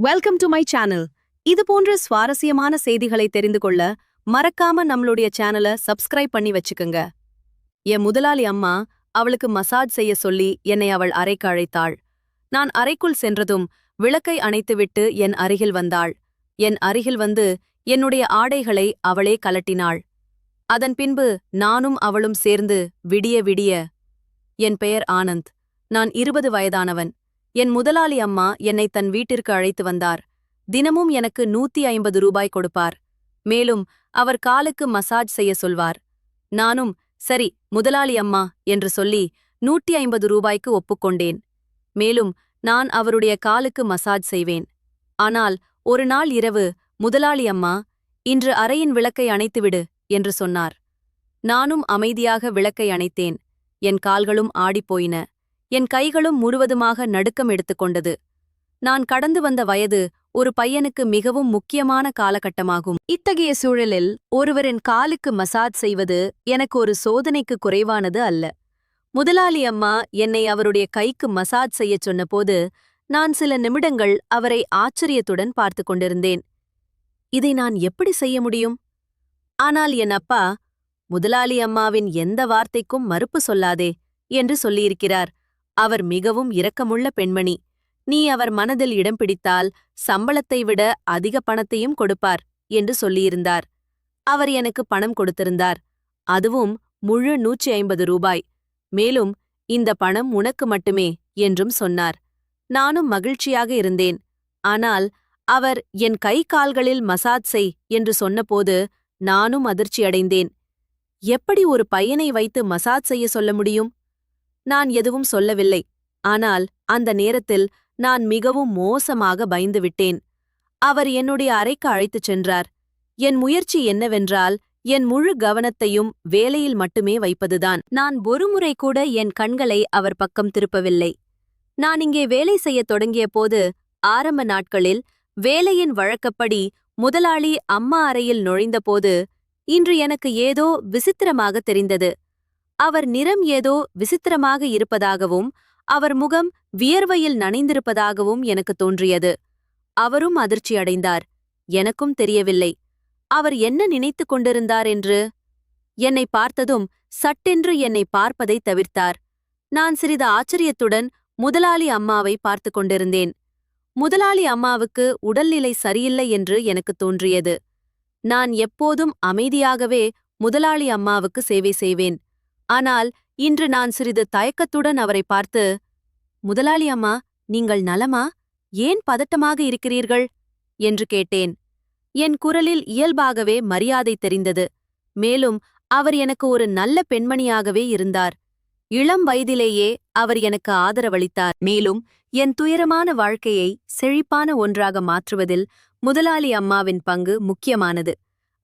Welcome to my channel. இது போன்ற சுவாரஸ்யமான செய்திகளை தெரிந்து கொள்ள மறக்காம நம்மளுடைய சேனலை சப்ஸ்கிரைப் பண்ணி வச்சுக்குங்க. என் முதலாளி அம்மா அவளுக்கு மசாஜ் செய்ய சொல்லி என்னை அவள் அறைக்கு அழைத்தாள். நான் அறைக்குள் சென்றதும் விளக்கை அணைத்துவிட்டு என் அருகில் வந்தாள். என் அருகில் வந்து என்னுடைய ஆடைகளை அவளே கலட்டினாள். அதன் பின்பு நானும் அவளும் சேர்ந்து விடிய விடிய. என் பெயர் ஆனந்த். நான் 20 வயதானவன். என் முதலாளி அம்மா என்னை தன் வீட்டிற்கு அழைத்து வந்தார். தினமும் எனக்கு 150 ரூபாய் கொடுப்பார். மேலும் அவர் காலுக்கு மசாஜ் செய்ய சொல்வார். நானும் சரி முதலாளி அம்மா என்று சொல்லி 150 ரூபாய்க்கு ஒப்புக்கொண்டேன். மேலும் நான் அவருடைய காலுக்கு மசாஜ் செய்வேன். ஆனால் ஒரு நாள் இரவு முதலாளி அம்மா, இன்று அறையின் விளக்கை அணைத்துவிடு என்று சொன்னார். நானும் அமைதியாக விளக்கை அணைத்தேன். என் கால்களும் ஆடிப்போயின. என் கைகளும் முழுவதுமாக நடுக்கம் எடுத்துக்கொண்டது. நான் கடந்து வந்த வயது ஒரு பையனுக்கு மிகவும் முக்கியமான காலகட்டமாகும். இத்தகைய சூழலில் ஒருவரின் காலுக்கு மசாஜ் செய்வது எனக்கு ஒரு சோதனைக்கு குறைவானது அல்ல. முதலாளி அம்மா என்னை அவருடைய கைக்கு மசாஜ் செய்யச் சொன்னபோது நான் சில நிமிடங்கள் அவரை ஆச்சரியத்துடன் பார்த்து கொண்டிருந்தேன். இதை நான் எப்படி செய்ய முடியும்? ஆனால் என் அப்பா, முதலாளி அம்மாவின் எந்த வார்த்தைக்கும் மறுப்பு சொல்லாதே என்று சொல்லியிருக்கிறார். அவர் மிகவும் இரக்கமுள்ள பெண்மணி. நீ அவர் மனதில் இடம் பிடித்தால் சம்பளத்தை விட அதிக பணத்தையும் கொடுப்பார் என்று சொல்லியிருந்தார். அவர் எனக்கு பணம் கொடுத்திருந்தார். அதுவும் முழு 150 ரூபாய். மேலும் இந்த பணம் உனக்கு மட்டுமே என்றும் சொன்னார். நானும் மகிழ்ச்சியாக இருந்தேன். ஆனால் அவர் என் கை கால்களில் மசாஜ் செய் என்று சொன்னபோது நானும் அதிர்ச்சியடைந்தேன். எப்படி ஒரு பையனை வைத்து மசாஜ் செய்ய சொல்ல முடியும்? நான் எதுவும் சொல்லவில்லை. ஆனால் அந்த நேரத்தில் நான் மிகவும் மோசமாக பயந்துவிட்டேன். அவர் என்னுடைய அறைக்கு அழைத்துச் சென்றார். என் முயற்சி என்னவென்றால் என் முழு கவனத்தையும் வேலையில் மட்டுமே வைப்பதுதான். நான் ஒருமுறை கூட என் கண்களை அவர் பக்கம் திருப்பவில்லை. நான் இங்கே வேலை செய்யத் தொடங்கிய போது ஆரம்ப நாட்களில் வேலையின் வழக்கப்படி முதலாளி அம்மா அறையில் நுழைந்தபோது இன்று எனக்கு ஏதோ விசித்திரமாக தெரிந்தது. அவர் நிறம் ஏதோ விசித்திரமாக இருப்பதாகவும் அவர் முகம் வியர்வையில் நனைந்திருப்பதாகவும் எனக்கு தோன்றியது. அவரும் அதிர்ச்சியடைந்தார். எனக்கும் தெரியவில்லை அவர் என்ன நினைத்துக் கொண்டிருந்தார் என்று. என்னை பார்த்ததும் சட்டென்று என்னை பார்ப்பதை தவிர்த்தார். நான் சிறிது ஆச்சரியத்துடன் முதலாளி அம்மாவை பார்த்து கொண்டிருந்தேன். முதலாளி அம்மாவுக்கு உடல்நிலை சரியில்லை என்று எனக்கு தோன்றியது. நான் எப்போதும் அமைதியாகவே முதலாளி அம்மாவுக்கு சேவை செய்வேன். ஆனால் இன்று நான் சிறிது தயக்கத்துடன் அவரை பார்த்து, முதலாளி அம்மா, நீங்கள் நலமா? ஏன் பதட்டமாக இருக்கிறீர்கள் என்று கேட்டேன். என் குரலில் இயல்பாகவே மரியாதை தெரிந்தது. மேலும் அவர் எனக்கு ஒரு நல்ல பெண்மணியாகவே இருந்தார். இளம் வயதிலேயே அவர் எனக்கு ஆதரவளித்தார். மேலும் என் துயரமான வாழ்க்கையை செழிப்பான ஒன்றாக மாற்றுவதில் முதலாளி அம்மாவின் பங்கு முக்கியமானது.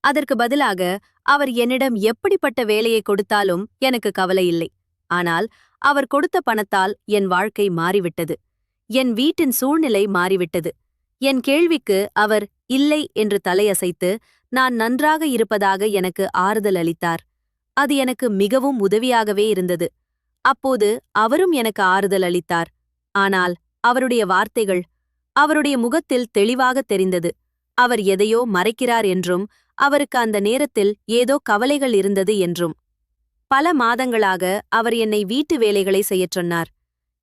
அதற்கு பதிலாக அவர் என்னிடம் எப்படிப்பட்ட வேலையை கொடுத்தாலும் எனக்கு கவலையில்லை. ஆனால் அவர் கொடுத்த பணத்தால் என் வாழ்க்கை மாறிவிட்டது. என் வீட்டின் சூழ்நிலை மாறிவிட்டது. என் கேள்விக்கு அவர் இல்லை என்று தலையசைத்து நான் நன்றாக இருப்பதாக எனக்கு ஆறுதல் அளித்தார். அது எனக்கு மிகவும் உதவியாகவே இருந்தது. அப்போது அவரும் எனக்கு ஆறுதல் அளித்தார். ஆனால் அவருடைய வார்த்தைகள், அவருடைய முகத்தில் தெளிவாக தெரிந்தது. அவர் எதையோ மறைக்கிறார் என்றும் அவருக்கு அந்த நேரத்தில் ஏதோ கவலைகள் இருந்தது என்றும். பல மாதங்களாக அவர் என்னை வீட்டு வேலைகளை செய்யச் சொன்னார்.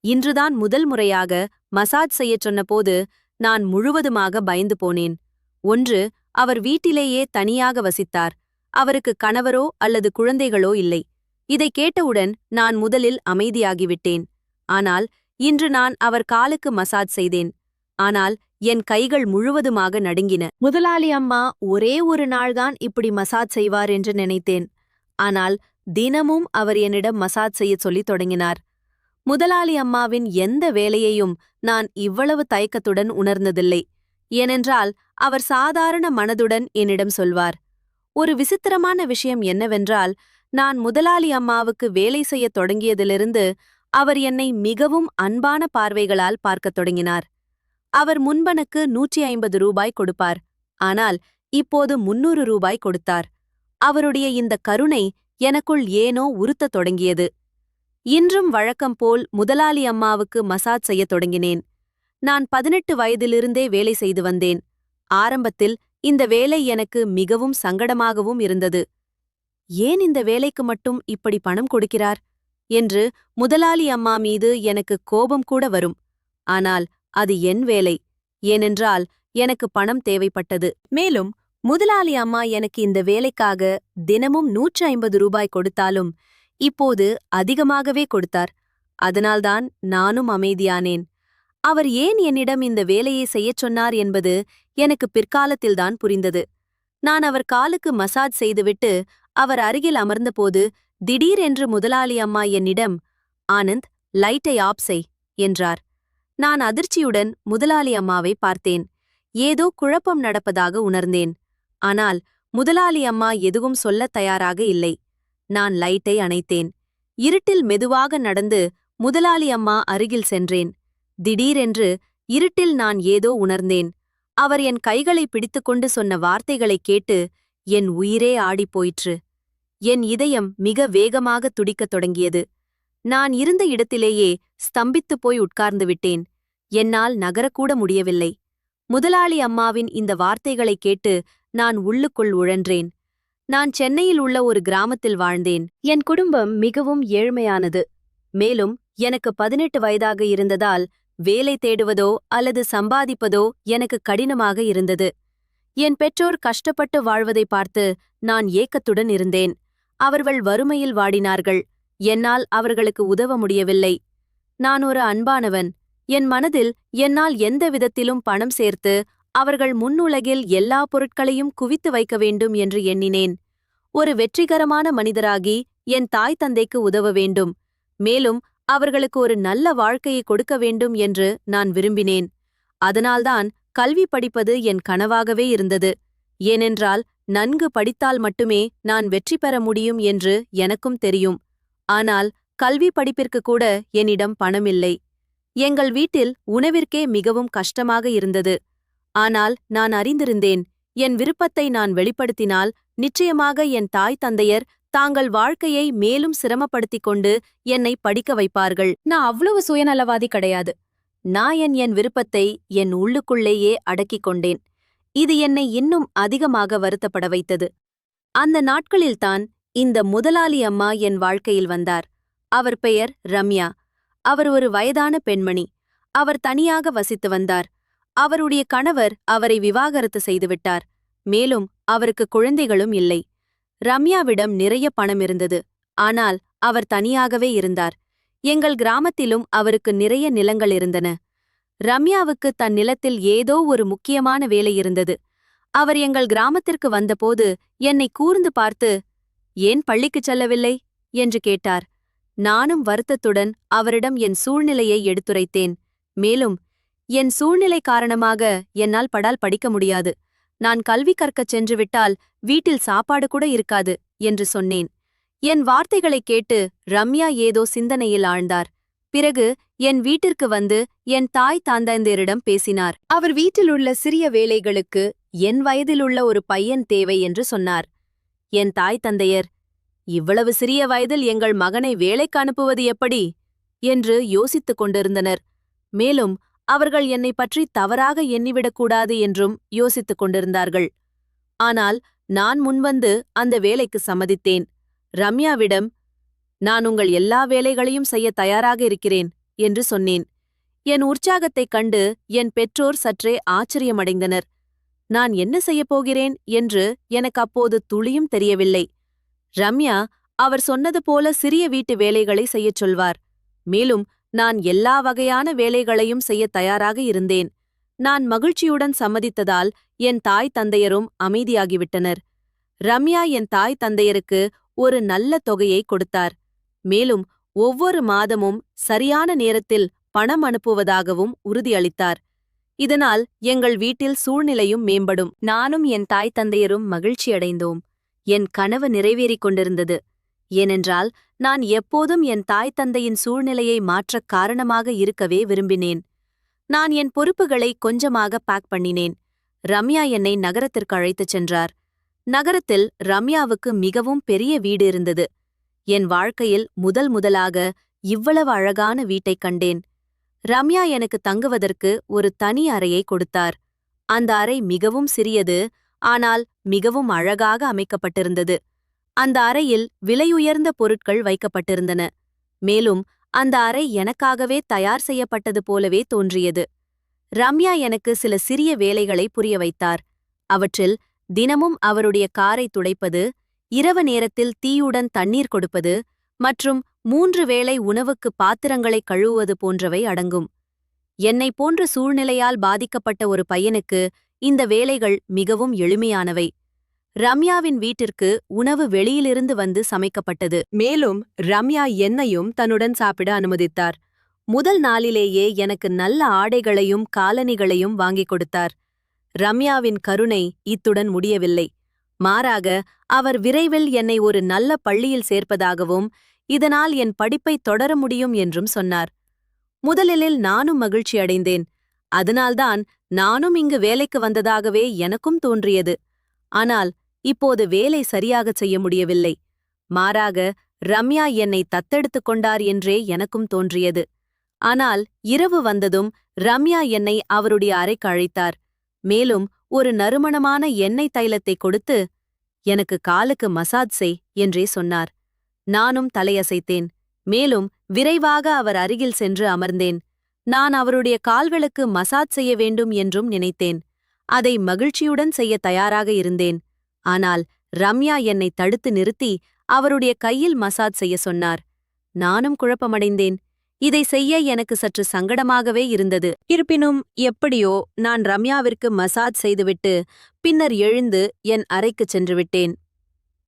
இன்றுதான் முதல் முறையாக மசாஜ் செய்யச் சொன்னபோது நான் முழுவதுமாக பயந்து போனேன். ஒன்று, அவர் வீட்டிலேயே தனியாக வசித்தார். அவருக்கு கணவரோ அல்லது குழந்தைகளோ இல்லை. இதை கேட்டவுடன் நான் முதலில் அமைதியாகிவிட்டேன். ஆனால் இன்று நான் அவர் காலுக்கு மசாஜ் செய்தேன். ஆனால் என் கைகள் முழுவதுமாக நடுங்கின. முதலாளி அம்மா ஒரே ஒரு நாள்தான் இப்படி மசாஜ் செய்வார் என்று நினைத்தேன். ஆனால் தினமும் அவர் என்னிடம் மசாஜ் செய்யச் சொல்லித் தொடங்கினார். முதலாளி அம்மாவின் எந்த வேலையையும் நான் இவ்வளவு தயக்கத்துடன் உணர்ந்ததில்லை. ஏனென்றால் அவர் சாதாரண மனதுடன் என்னிடம் சொல்வார். ஒரு விசித்திரமான விஷயம் என்னவென்றால், நான் முதலாளி அம்மாவுக்கு வேலை செய்யத் தொடங்கியதிலிருந்து அவர் என்னை மிகவும் அன்பான பார்வைகளால் பார்க்கத் தொடங்கினார். அவர் முன்பனுக்கு 150 ரூபாய் கொடுப்பார். ஆனால் இப்போது 300 ரூபாய் கொடுத்தார். அவருடைய இந்த கருணை எனக்குள் ஏனோ உறுத்தத் தொடங்கியது. இன்றும் வழக்கம் போல் முதலாளி அம்மாவுக்கு மசாஜ் செய்யத் தொடங்கினேன். நான் 18 வயதிலிருந்தே வேலை செய்து வந்தேன். ஆரம்பத்தில் இந்த வேலை எனக்கு மிகவும் சங்கடமாகவும் இருந்தது. ஏன் இந்த வேலைக்கு மட்டும் இப்படி பணம் கொடுக்கிறார் என்று முதலாளி அம்மா மீது எனக்கு கோபம் கூட வரும். ஆனால் அது என் வேலை. ஏனென்றால் எனக்கு பணம் தேவைப்பட்டது. மேலும் முதலாளி அம்மா எனக்கு இந்த வேலைக்காக தினமும் 150 ரூபாய் கொடுத்தாலும் இப்போது அதிகமாகவே கொடுத்தார். அதனால்தான் நானும் அமைதியானேன். அவர் ஏன் என்னிடம் இந்த வேலையை செய்யச் சொன்னார் என்பது எனக்கு பிற்காலத்தில்தான் புரிந்தது. நான் அவர் காலுக்கு மசாஜ் செய்துவிட்டு அவர் அருகில் அமர்ந்தபோது திடீரென்று முதலாளி அம்மா என்னிடம், "ஆனந்த், லைட்டை ஆப் செய்" என்றார். நான் அதிர்ச்சியுடன் முதலாளி அம்மாவை பார்த்தேன். ஏதோ குழப்பம் நடப்பதாக உணர்ந்தேன். ஆனால் முதலாளி அம்மா எதுவும் சொல்லத் தயாராக இல்லை. நான் லைட்டை அணைத்தேன். இருட்டில் மெதுவாக நடந்து முதலாளி அம்மா அருகில் சென்றேன். திடீரென்று இருட்டில் நான் ஏதோ உணர்ந்தேன். அவர் என் கைகளை பிடித்துக்கொண்டு சொன்ன வார்த்தைகளைக் கேட்டு என் உயிரே ஆடிப்போயிற்று. என் இதயம் மிக வேகமாக துடிக்கத் தொடங்கியது. நான் இருந்த இடத்திலேயே ஸ்தம்பித்துப் போய் உட்கார்ந்து விட்டேன். என்னால் நகரக்கூட முடியவில்லை. முதலாளி அம்மாவின் இந்த வார்த்தைகளைக் கேட்டு நான் உள்ளுக்குள் உழன்றேன். நான் சென்னையில் உள்ள ஒரு கிராமத்தில் வாழ்ந்தேன். என் குடும்பம் மிகவும் ஏழ்மையானது. மேலும் எனக்கு 18 வயதாக இருந்ததால் வேலை தேடுவதோ அல்லது சம்பாதிப்பதோ எனக்கு கடினமாக இருந்தது. என் பெற்றோர் கஷ்டப்பட்டு வாழ்வதை பார்த்து நான் ஏக்கத்துடன் இருந்தேன். அவர்கள் வறுமையில் வாடினார்கள். என்னால் அவர்களுக்கு உதவ முடியவில்லை. நான் ஒரு அன்பானவன். என் மனதில் என்னால் எந்த விதத்திலும் பணம் சேர்த்து அவர்கள் முன்னுலகில் எல்லா பொருட்களையும் குவித்து வைக்க வேண்டும் என்று எண்ணினேன். ஒரு வெற்றிகரமான மனிதராகி என் தாய் தந்தைக்கு உதவ வேண்டும். மேலும் அவர்களுக்கு ஒரு நல்ல வாழ்க்கையை கொடுக்க வேண்டும் என்று நான் விரும்பினேன். அதனால்தான் கல்வி படிப்பது என் கனவாகவே இருந்தது. ஏனென்றால் நன்கு படித்தால் மட்டுமே நான் வெற்றி பெற முடியும் என்று எனக்கும் தெரியும். ஆனால் கல்வி படிப்பிற்கு கூட என்னிடம் பணமில்லை. எங்கள் வீட்டில் உணவிற்கே மிகவும் கஷ்டமாக இருந்தது. ஆனால் நான் அறிந்திருந்தேன், என் விருப்பத்தை நான் வெளிப்படுத்தினால் நிச்சயமாக என் தாய் தந்தையர் தாங்கள் வாழ்க்கையை மேலும் சிரமப்படுத்திக் கொண்டு என்னை படிக்க வைப்பார்கள். நான் அவ்வளவு சுயநலவாதி கிடையாது. நான் என் விருப்பத்தை என் உள்ளுக்குள்ளேயே அடக்கிக் கொண்டேன். இது என்னை இன்னும் அதிகமாக வருத்தப்பட வைத்தது. அந்த நாட்களில்தான் இந்த முதலாளி அம்மா என் வாழ்க்கையில் வந்தார். அவர் பெயர் ரம்யா. அவர் ஒரு வயதான பெண்மணி. அவர் தனியாக வசித்து வந்தார். அவருடைய கணவர் அவரை விவாகரத்து செய்துவிட்டார். மேலும் அவருக்கு குழந்தைகளும் இல்லை. ரம்யாவிடம் நிறைய பணம் இருந்தது. ஆனால் அவர் தனியாகவே இருந்தார். எங்கள் கிராமத்திலும் அவருக்கு நிறைய நிலங்கள் இருந்தன. ரம்யாவுக்கு தன் நிலத்தில் ஏதோ ஒரு முக்கியமான வேலை இருந்தது. அவர் எங்கள் கிராமத்திற்கு வந்தபோது என்னை கூர்ந்து பார்த்து, "ஏன் பள்ளிக்குச் செல்லவில்லை?" என்று கேட்டார். நானும் வருத்தத்துடன் அவரிடம் என் சூழ்நிலையை எடுத்துரைத்தேன். மேலும், "என் சூழ்நிலை காரணமாக என்னால் படால் படிக்க முடியாது. நான் கல்வி கற்கச் சென்றுவிட்டால் வீட்டில் சாப்பாடு கூட இருக்காது" என்று சொன்னேன். என் வார்த்தைகளைக் கேட்டு ரம்யா ஏதோ சிந்தனையில் ஆழ்ந்தார். பிறகு என் வீட்டிற்கு வந்து என் தாய் தந்தையரிடம் பேசினார். அவர் வீட்டிலுள்ள சிறிய வேலைகளுக்கு என் வயதிலுள்ள ஒரு பையன் தேவை என்று சொன்னார். என் தாய் தந்தையர், "இவ்வளவு சிறிய வயதில் எங்கள் மகனை வேலைக்கு அனுப்புவது எப்படி?" என்று யோசித்துக் கொண்டிருந்தனர். மேலும் அவர்கள் என்னை பற்றி தவறாக எண்ணிவிடக்கூடாது என்றும் யோசித்துக் கொண்டிருந்தார்கள். ஆனால் நான் முன்வந்து அந்த வேலைக்கு சம்மதித்தேன். ரம்யாவிடம், "நான் உங்கள் எல்லா வேலைகளையும் செய்ய தயாராக இருக்கிறேன்" என்று சொன்னேன். என் உற்சாகத்தைக் கண்டு என் பெற்றோர் சற்றே ஆச்சரியமடைந்தனர். நான் என்ன செய்யப் போகிறேன் என்று எனக்கு அப்போது துளியும் தெரியவில்லை. ரம்யா அவர் சொன்னது போல சிறிய வீட்டு வேலைகளை செய்யச் சொல்வார். மேலும் நான் எல்லா வகையான வேலைகளையும் செய்ய தயாராக இருந்தேன். நான் மகிழ்ச்சியுடன் சம்மதித்ததால் என் தாய் தந்தையரும் அமைதியாகிவிட்டனர். ரம்யா என் தாய் தந்தையருக்கு ஒரு நல்ல தொகையை கொடுத்தார். மேலும் ஒவ்வொரு மாதமும் சரியான நேரத்தில் பணம் அனுப்புவதாகவும் உறுதியளித்தார். இதனால் எங்கள் வீட்டில் சூழ்நிலையும் மேம்படும். நானும் என் தாய் தந்தையரும் மகிழ்ச்சியடைந்தோம். என் கனவு நிறைவேறிக் கொண்டிருந்தது. ஏனென்றால் நான் எப்போதும் என் தாய் தந்தையின் சூழ்நிலையை மாற்றக் காரணமாக இருக்கவே விரும்பினேன். நான் என் பொறுப்புகளை கொஞ்சமாக பேக் பண்ணினேன். ரம்யா என்னை நகரத்திற்கு அழைத்துச் சென்றார். நகரத்தில் ரம்யாவுக்கு மிகவும் பெரிய வீடு இருந்தது. என் வாழ்க்கையில் முதலாக இவ்வளவு அழகான வீட்டைக் கண்டேன். ரம்யா எனக்கு தங்குவதற்கு ஒரு தனி அறையை கொடுத்தார். அந்த அறை மிகவும் சிறியது, ஆனால் மிகவும் அழகாக அமைக்கப்பட்டிருந்தது. அந்த அறையில் விலையுயர்ந்த பொருட்கள் வைக்கப்பட்டிருந்தன. மேலும் அந்த அறை எனக்காகவே தயார் செய்யப்பட்டது போலவே தோன்றியது. ரம்யா எனக்கு சில சிறிய வேலைகளை புரிய வைத்தார். அவற்றில் தினமும் அவருடைய காரை துடைப்பது, இரவு நேரத்தில் தீயுடன் தண்ணீர் கொடுப்பது மற்றும் 3 வேளை உணவுக்கு பாத்திரங்களை கழுவுவது போன்றவை அடங்கும். என்னை போன்ற சூழ்நிலையால் பாதிக்கப்பட்ட ஒரு பையனுக்கு இந்த வேலைகள் மிகவும் எளிமையானவை. ரம்யாவின் வீட்டிற்கு உணவு வெளியிலிருந்து வந்து சமைக்கப்பட்டது. மேலும் ரம்யா என்னையும் தன்னுடன் சாப்பிட அனுமதித்தார். முதல் நாளிலேயே எனக்கு நல்ல ஆடைகளையும் காலணிகளையும் வாங்கிக் கொடுத்தார். ரம்யாவின் கருணை இத்துடன் முடியவில்லை. மாறாக அவர் விரைவில் என்னை ஒரு நல்ல பள்ளியில் சேர்ப்பதாகவும் இதனால் என் படிப்பை தொடர முடியும் என்றும் சொன்னார். முதலில் நானும் மகிழ்ச்சி அடைந்தேன். அதனால்தான் நானும் இங்கு வேலைக்கு வந்ததாகவே எனக்கும் தோன்றியது. ஆனால் இப்போது வேலை சரியாகச் செய்ய முடியவில்லை. மாறாக ரம்யா என்னை தத்தெடுத்துக் கொண்டார் என்றே எனக்கும் தோன்றியது. ஆனால் இரவு வந்ததும் ரம்யா என்னை அவருடைய அறைக்கு அழைத்தார். மேலும் ஒரு நறுமணமான எண்ணெய் தைலத்தை கொடுத்து, எனக்கு காலுக்கு மசாஜ் செய் என்றே சொன்னார். நானும் தலையசைத்தேன். மேலும் விரைவாக அவர் அருகில் சென்று அமர்ந்தேன். நான் அவருடைய கால்களுக்கு மசாஜ் செய்ய வேண்டும் என்றும் நினைத்தேன். அதை மகிழ்ச்சியுடன் செய்ய தயாராக இருந்தேன். ஆனால் ரம்யா என்னை தடுத்து நிறுத்தி அவருடைய கையில் மசாஜ் செய்ய சொன்னார். நானும் குழப்பமடைந்தேன். இதை செய்ய எனக்கு சற்று சங்கடமாகவே இருந்தது. இருப்பினும் எப்படியோ நான் ரம்யாவிற்கு மசாஜ் செய்துவிட்டு பின்னர் எழுந்து என் அறைக்குச் சென்று விட்டேன்.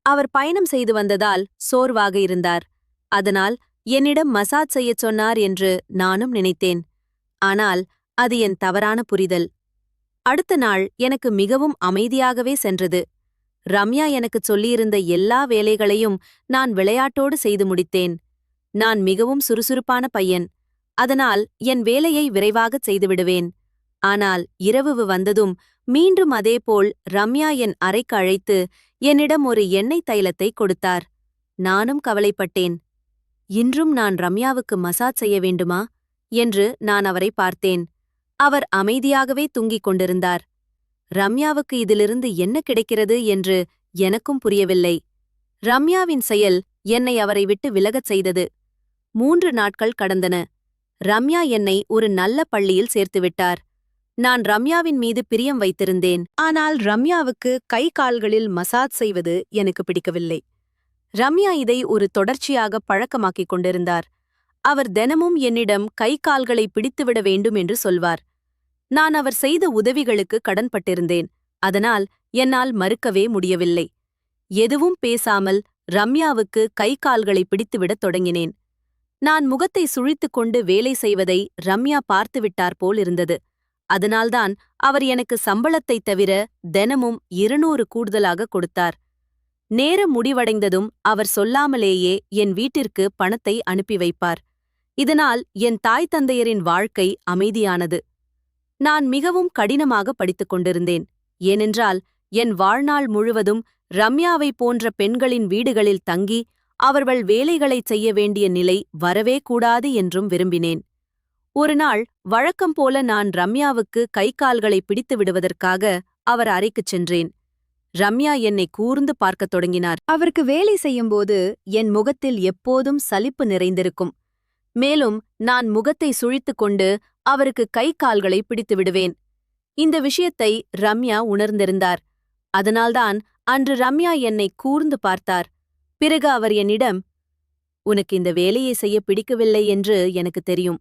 அவர் பயணம் செய்து வந்ததால் சோர்வாக இருந்தார். அதனால் என்னிடம் மசாஜ் செய்யச் சொன்னார் என்று நானும் நினைத்தேன். ஆனால் அது என் தவறான புரிதல். அடுத்த நாள் எனக்கு மிகவும் அமைதியாகவே சென்றது. ரம்யா எனக்குச் சொல்லியிருந்த எல்லா வேலைகளையும் நான் விளையாட்டோடு செய்து முடித்தேன். நான் மிகவும் சுறுசுறுப்பான பையன். அதனால் என் வேலையை விரைவாகச் செய்துவிடுவேன். ஆனால் இரவு வந்ததும் மீண்டும் அதேபோல் ரம்யா என் அறைக்கு அழைத்து என்னிடம் ஒரு எண்ணெய் தைலத்தை கொடுத்தார். நானும் கவலைப்பட்டேன். இன்றும் நான் ரம்யாவுக்கு மசாஜ் செய்ய வேண்டுமா என்று நான் அவரை பார்த்தேன். அவர் அமைதியாகவே தூங்கிக் கொண்டிருந்தார். ரம்யாவுக்கு இதிலிருந்து என்ன கிடைக்கிறது என்று எனக்கும் புரியவில்லை. ரம்யாவின் செயல் என்னை அவரை விட்டு விலகச் செய்தது. 3 நாட்கள் கடந்தன. ரம்யா என்னை ஒரு நல்ல பள்ளியில் சேர்த்துவிட்டார். நான் ரம்யாவின் மீது பிரியம் வைத்திருந்தேன். ஆனால் ரம்யாவுக்கு கை கால்களில் மசாஜ் செய்வது எனக்கு பிடிக்கவில்லை. ரம்யா இதை ஒரு தொடர்ச்சியாக பழக்கமாக்கிக் கொண்டிருந்தார். அவர் தினமும் என்னிடம் கை கால்களை பிடித்துவிட வேண்டும் என்று சொல்வார். நான் அவர் செய்த உதவிகளுக்கு கடன்பட்டிருந்தேன். அதனால் என்னால் மறுக்கவே முடியவில்லை. எதுவும் பேசாமல் ரம்யாவுக்கு கை கால்களை பிடித்துவிடத் தொடங்கினேன். நான் முகத்தை சுழித்துக் கொண்டு வேலை செய்வதை ரம்யா பார்த்துவிட்டார் போல் இருந்தது. அதனால்தான் அவர் எனக்கு சம்பளத்தைத் தவிர தினமும் 200 கூடுதலாக கொடுத்தார். நேரம் முடிவடைந்ததும் அவர் சொல்லாமலேயே என் வீட்டிற்கு பணத்தை அனுப்பி வைப்பார். இதனால் என் தாய் தந்தையரின் வாழ்க்கை அமைதியானது. நான் மிகவும் கடினமாக படித்துக் கொண்டிருந்தேன். ஏனென்றால் என் வாழ்நாள் முழுவதும் ரம்யாவை போன்ற பெண்களின் வீடுகளில் தங்கி அவர்கள் வேலைகளைச் செய்ய வேண்டிய நிலை வரவே கூடாது என்றும் விரும்பினேன். ஒரு நாள் வழக்கம் போல நான் ரம்யாவுக்கு கை கால்களை பிடித்து விடுவதற்காக அவர் அறைக்குச் சென்றேன். ரம்யா என்னை கூர்ந்து பார்க்கத் தொடங்கினார். அவருக்கு வேலை செய்யும்போது என் முகத்தில் எப்போதும் சலிப்பு நிறைந்திருக்கும். மேலும் நான் முகத்தை சுழித்துக் கொண்டு அவருக்கு கை கால்களை பிடித்து விடுவேன். இந்த விஷயத்தை ரம்யா உணர்ந்திருந்தார். அதனால்தான் அன்று ரம்யா என்னை கூர்ந்து பார்த்தார். பிறகு அவர் என்னிடம், உனக்கு இந்த வேலையை செய்ய பிடிக்கவில்லை என்று எனக்கு தெரியும்.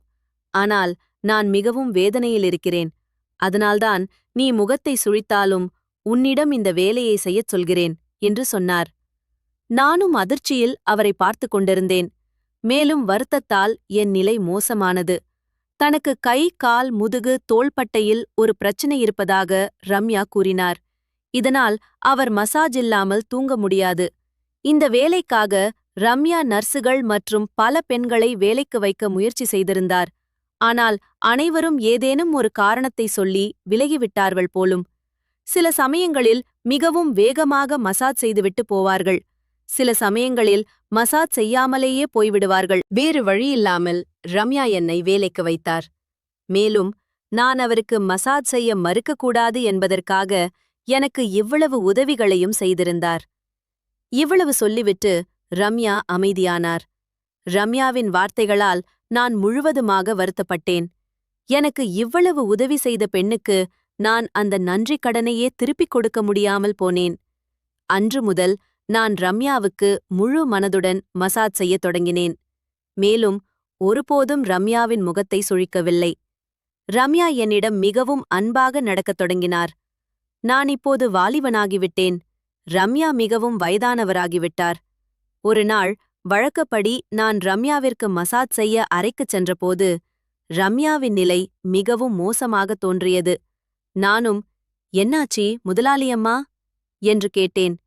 ஆனால் நான் மிகவும் வேதனையில் இருக்கிறேன். அதனால்தான் நீ முகத்தை சுழித்தாலும் உன்னிடம் இந்த வேலையை செய்யச் சொல்கிறேன் என்று சொன்னார். நானும் அதிர்ச்சியில் அவரை பார்த்து கொண்டிருந்தேன். மேலும் வருத்தத்தால் என் நிலை மோசமானது. தனக்கு கை கால் முதுகு தோள்பட்டையில் ஒரு பிரச்சனை இருப்பதாக ரம்யா கூறினார். இதனால் அவர் மசாஜ் இல்லாமல் தூங்க முடியாது. இந்த வேலைக்காக ரம்யா நர்சுகள் மற்றும் பல பெண்களை வேலைக்கு வைக்க முயற்சி செய்திருந்தார். ஆனால் அனைவரும் ஏதேனும் ஒரு காரணத்தை சொல்லி விலகிவிட்டார்கள் போலும். சில சமயங்களில் மிகவும் வேகமாக மசாஜ் செய்துவிட்டு போவார்கள். சில சமயங்களில் மசாஜ் செய்யாமலேயே போய்விடுவார்கள். வேறு வழியில்லாமல் ரம்யா என்னை வேலைக்கு வைத்தார். மேலும் நான் அவருக்கு மசாஜ் செய்ய மறுக்கக்கூடாது என்பதற்காக எனக்கு இவ்வளவு உதவிகளையும் செய்திருந்தார். இவ்வளவு சொல்லிவிட்டு ரம்யா அமைதியானார். ரம்யாவின் வார்த்தைகளால் நான் முழுவதுமாக வருத்தப்பட்டேன். எனக்கு இவ்வளவு உதவி செய்த பெண்ணுக்கு நான் அந்த நன்றிக் கடனையே திருப்பிக் கொடுக்க முடியாமல் போனேன். அன்று முதல் நான் ரம்யாவுக்கு முழு மனதுடன் மசாஜ் செய்யத் தொடங்கினேன். மேலும் ஒருபோதும் ரம்யாவின் முகத்தை சுழிக்கவில்லை. ரம்யா என்னிடம் மிகவும் அன்பாக நடக்கத் தொடங்கினார். நான் இப்போது வாலிபனாகிவிட்டேன். ரம்யா மிகவும் வயதானவராகிவிட்டார். ஒரு நாள் வழக்கப்படி நான் ரம்யாவிற்கு மசாஜ் செய்ய அறைக்குச் சென்றபோது ரம்யாவின் நிலை மிகவும் மோசமாகத் தோன்றியது. நானும், "என்னாச்சி முதலாளியம்மா?" என்று கேட்டேன்.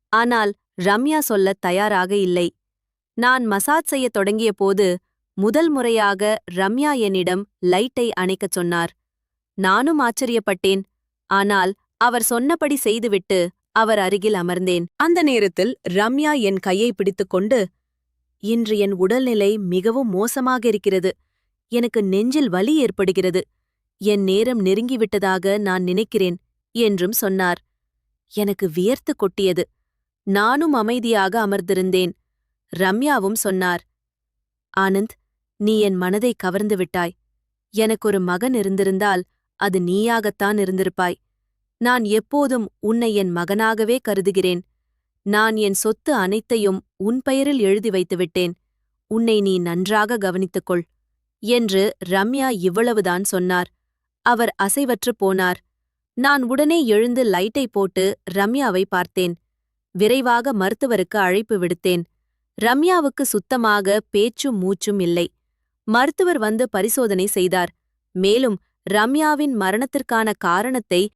ஆனால் ரம்யா சொல்லத் தயாராக இல்லை. நான் மசாஜ் செய்யத் தொடங்கியபோது முதல் முறையாக ரம்யா என்னிடம் லைட்டை அணைக்கச் சொன்னார். நானும் ஆச்சரியப்பட்டேன். ஆனால் அவர் சொன்னபடி செய்துவிட்டு அவர் அருகில் அமர்ந்தேன். அந்த நேரத்தில் ரம்யா என் கையை பிடித்துக்கொண்டு, "இன்று என் உடல்நிலை மிகவும் மோசமாக இருக்கிறது. எனக்கு நெஞ்சில் வலி ஏற்படுகிறது. என் நேரம் நெருங்கிவிட்டதாக நான் நினைக்கிறேன்" என்றும் சொன்னார். எனக்கு வியர்த்து கொட்டியது. நானும் அமைதியாக அமர்ந்திருந்தேன். ரம்யாவும் சொன்னார், "ஆனந்த், நீ என் மனதை கவர்ந்து விட்டாய். எனக்கொரு மகன் இருந்திருந்தால் அது நீயாகத்தான் இருந்திருப்பாய். நான் எப்போதும் உன்னை என் மகனாகவே கருதுகிறேன். நான் என் சொத்து அனைத்தையும் உன் பெயரில் எழுதி வைத்துவிட்டேன். உன்னை நீ நன்றாக கவனித்துக்கொள்" என்று ரம்யா இவ்வளவுதான் சொன்னார். அவர் அசைவற்றுப் போனார். நான் உடனே எழுந்து லைட்டை போட்டு ரம்யாவை பார்த்தேன். விரைவாக மருத்துவருக்கு அழைப்பு விடுத்தேன். ரம்யாவுக்கு சுத்தமாக பேச்சும் மூச்சும் இல்லை. மருத்துவர் வந்து பரிசோதனை செய்தார். மேலும் ரம்யாவின் மரணத்திற்கான காரணத்தை